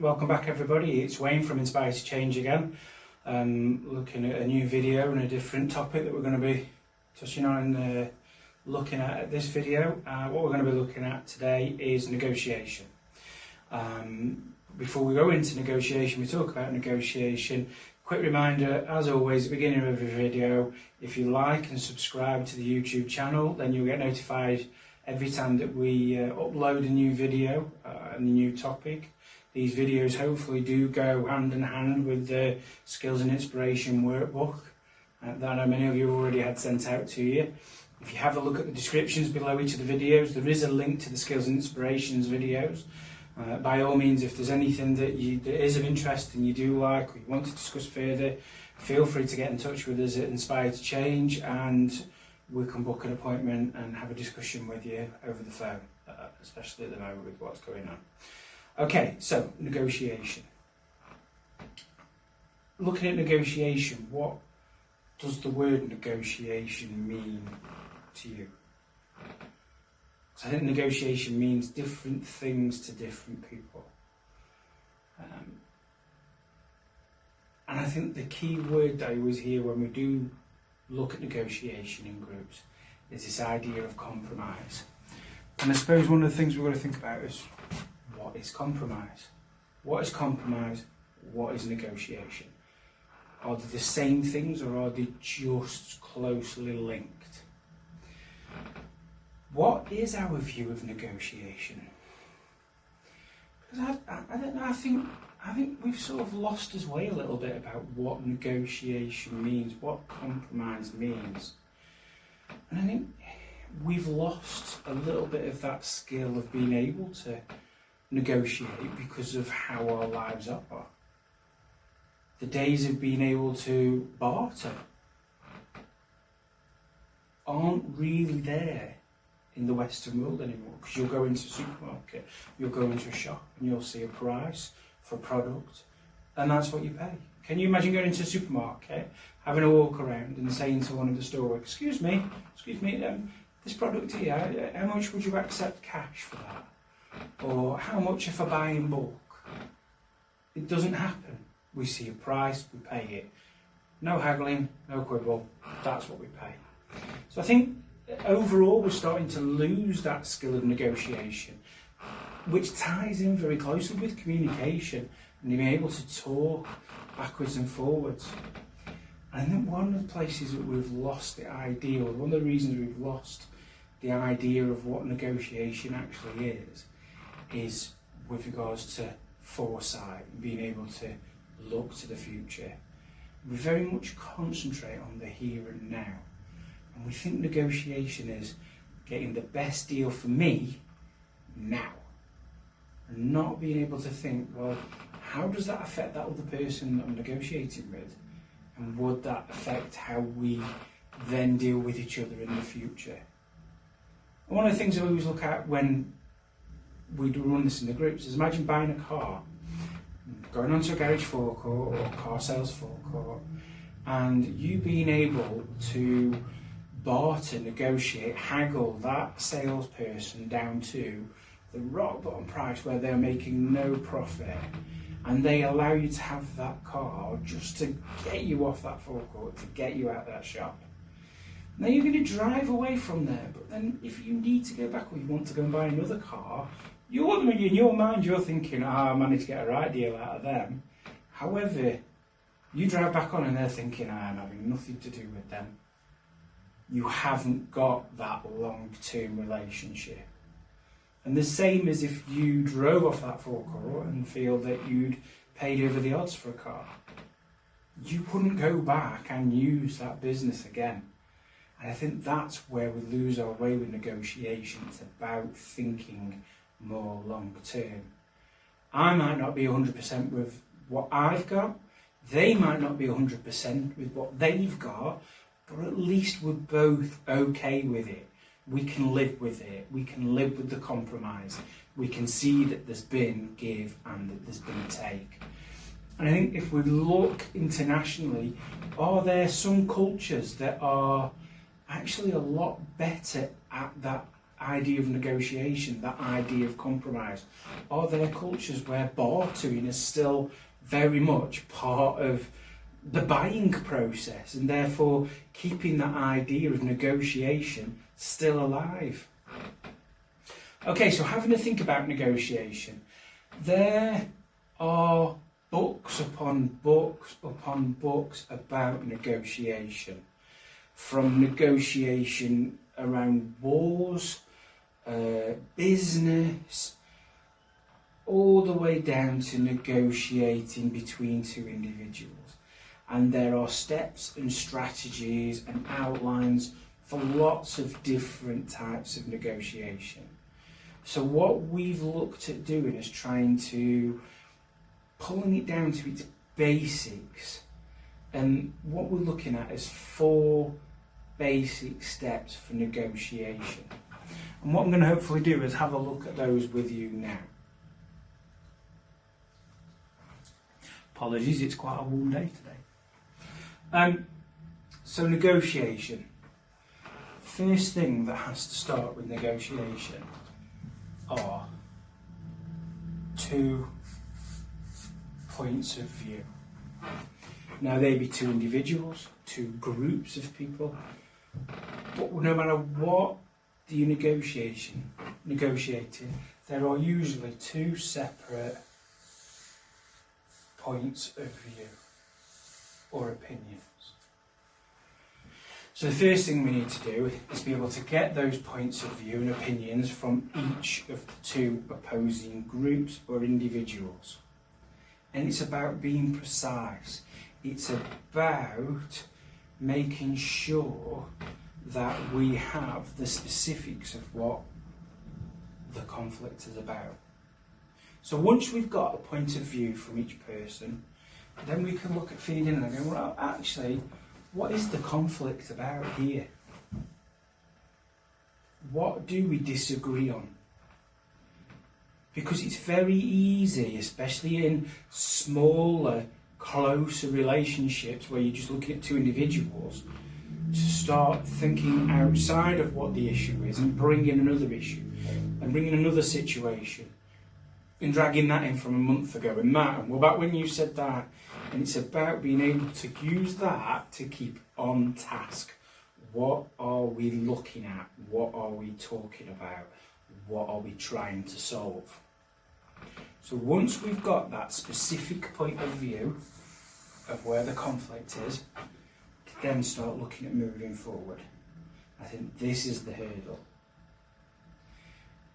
Welcome back everybody, it's Wayne from Inspire to Change again. Looking at a new video and a different topic that we're going to be touching on and looking at this video. What we're going to be looking at today is negotiation. Before we go into negotiation, we talk about negotiation. Quick reminder, as always, at the beginning of every video, if you like and subscribe to the YouTube channel, then you'll get notified every time that we upload a new video and a new topic. These videos hopefully do go hand in hand with the Skills and Inspiration workbook that I know many of you already had sent out to you. If you have a look at the descriptions below each of the videos, there is a link to the Skills and Inspirations videos. By all means, if there's anything that is of interest and you do like or you want to discuss further, feel free to get in touch with us at Inspire to Change and we can book an appointment and have a discussion with you over the phone, especially at the moment with what's going on. Okay, so negotiation. Looking at negotiation, what does the word negotiation mean to you? Because I think negotiation means different things to different people. And I think the key word that I always hear when we do look at negotiation in groups is this idea of compromise. And I suppose one of the things we've got to think about is, what is compromise? What is compromise? What is negotiation? Are they the same things or are they just closely linked? What is our view of negotiation? Because I don't know, I think we've sort of lost our way a little bit about what negotiation means, what compromise means. And I think we've lost a little bit of that skill of being able to negotiate because of how our lives are. The days of being able to barter aren't really there in the Western world anymore, because you'll go into a supermarket, you'll go into a shop and you'll see a price for a product and that's what you pay. Can you imagine going into a supermarket, having a walk around and saying to one of the store workers, excuse me, this product here, how much would you accept cash for that? Or how much if I buy in bulk? It doesn't happen. We see a price, we pay it. No haggling, no quibble, that's what we pay. So I think overall we're starting to lose that skill of negotiation, which ties in very closely with communication and being able to talk backwards and forwards. And I think one of the places that we've lost the idea, or one of the reasons we've lost the idea of what negotiation actually is with regards to foresight, being able to look to the future. We very much concentrate on the here and now. And we think negotiation is getting the best deal for me now. And not being able to think, well, how does that affect that other person that I'm negotiating with? And would that affect how we then deal with each other in the future? And one of the things I always look at when we do run this in the groups is, imagine buying a car, going onto a garage forecourt or car sales forecourt, and you being able to barter, negotiate, haggle that salesperson down to the rock bottom price where they're making no profit, and they allow you to have that car just to get you off that forecourt, to get you out of that shop. Now you're going to drive away from there, but then if you need to go back or you want to go and buy another car, in your mind you're thinking, I managed to get a right deal out of them. However, you drive back on and they're thinking, I'm having nothing to do with them. You haven't got that long-term relationship. And the same as if you drove off that forecourt and feel that you'd paid over the odds for a car. You wouldn't go back and use that business again. And I think that's where we lose our way with negotiation. It's about thinking more long term. I might not be 100% with what I've got. They might not be 100% with what they've got, but at least we're both okay with it. We can live with it. We can live with the compromise. We can see that there's been give and that there's been take. And I think if we look internationally, are there some cultures that are actually a lot better at that idea of negotiation, that idea of compromise? Are there cultures where bartering is still very much part of the buying process, and therefore keeping that idea of negotiation still alive? Okay, so having a think about negotiation, there are books upon books upon books about negotiation. From negotiation around wars, business, all the way down to negotiating between two individuals. And there are steps and strategies and outlines for lots of different types of negotiation. So what we've looked at doing is trying to pulling it down to its basics. And what we're looking at is 4 basic steps for negotiation. And what I'm going to hopefully do is have a look at those with you now. Apologies, it's quite a warm day today. So negotiation. First thing that has to start with negotiation are 2 points of view. Now they be 2 individuals, 2 groups of people, but no matter what you're negotiating, there are usually 2 separate points of view or opinions. So the first thing we need to do is be able to get those points of view and opinions from each of the 2 opposing groups or individuals. And it's about being precise. It's about making sure that we have the specifics of what the conflict is about. So once we've got a point of view from each person, then we can look at feeding in and go, well, actually, what is the conflict about here? What do we disagree on? Because it's very easy, especially in smaller, closer relationships where you're just looking at 2 individuals, to start thinking outside of what the issue is and bring in another issue and bring in another situation and dragging that in from a month ago and that, and well, back when you said that. And it's about being able to use that to keep on task. What are we looking at? What are we talking about? What are we trying to solve? So once we've got that specific point of view of where the conflict is, then start looking at moving forward. I think this is the hurdle.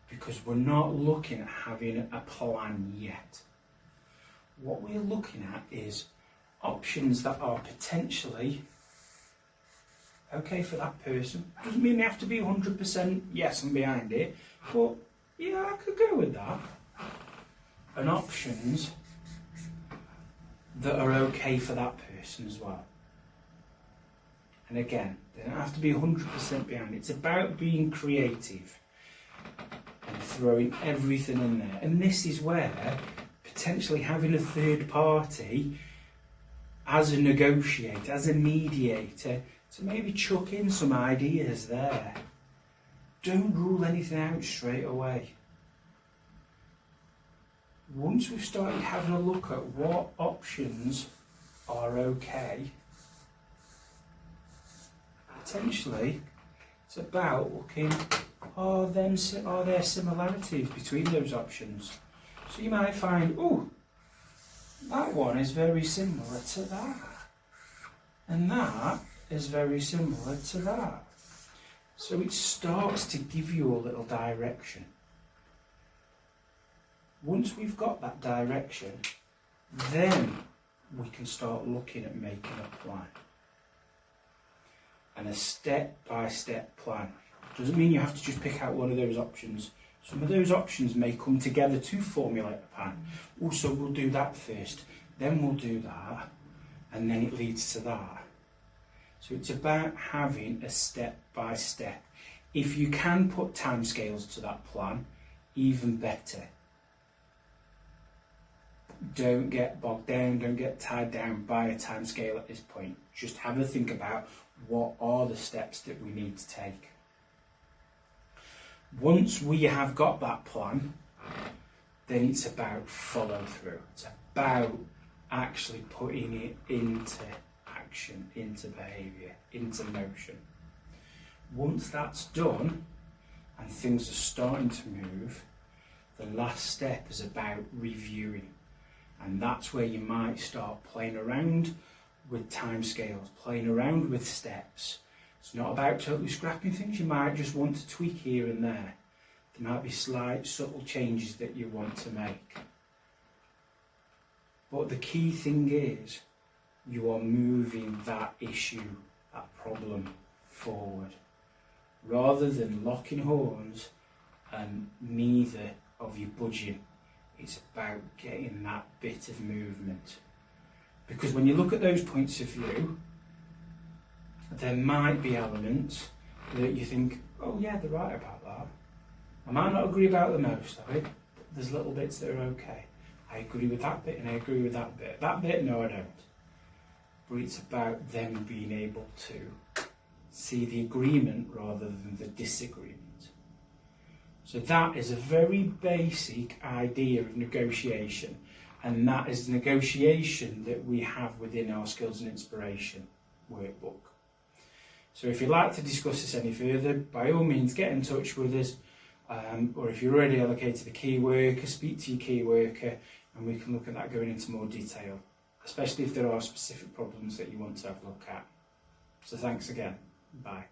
Because we're not looking at having a plan yet. What we're looking at is options that are potentially okay for that person. Doesn't mean they have to be 100% yes, I'm behind it, but yeah, I could go with that. And options that are okay for that person as well. And again, they don't have to be 100% behind it. It's about being creative and throwing everything in there. And this is where potentially having a third party as a negotiator, as a mediator, to maybe chuck in some ideas there. Don't rule anything out straight away. Once we've started having a look at what options are okay, potentially it's about looking, are there similarities between those options? So you might find, oh, that one is very similar to that. And that is very similar to that. So it starts to give you a little direction. Once we've got that direction, then we can start looking at making a plan. And a step-by-step plan. Doesn't mean you have to just pick out one of those options. Some of those options may come together to formulate a plan. Also, we'll do that first, then we'll do that, and then it leads to that. So it's about having a step-by-step. If you can put timescales to that plan, even better. Don't get bogged down, don't get tied down by a timescale at this point. Just have a think about what are the steps that we need to take. Once we have got that plan, then it's about follow through. It's about actually putting it into action, into behaviour, into motion. Once that's done and things are starting to move, the last step is about reviewing. And that's where you might start playing around with timescales, playing around with steps. It's not about totally scrapping things. You might just want to tweak here and there. There might be slight, subtle changes that you want to make. But the key thing is, you are moving that issue, that problem forward. Rather than locking horns and neither of you budging, it's about getting that bit of movement. Because when you look at those points of view, there might be elements that you think, oh yeah, they're right about that. I might not agree about the most of it, but there's little bits that are okay. I agree with that bit and I agree with that bit. That bit, no I don't. But it's about them being able to see the agreement rather than the disagreement. So that is a very basic idea of negotiation, and that is the negotiation that we have within our Skills and Inspiration workbook. So if you'd like to discuss this any further, by all means get in touch with us, or if you're already allocated a key worker, speak to your key worker and we can look at that going into more detail, especially if there are specific problems that you want to have a look at. So thanks again. Bye.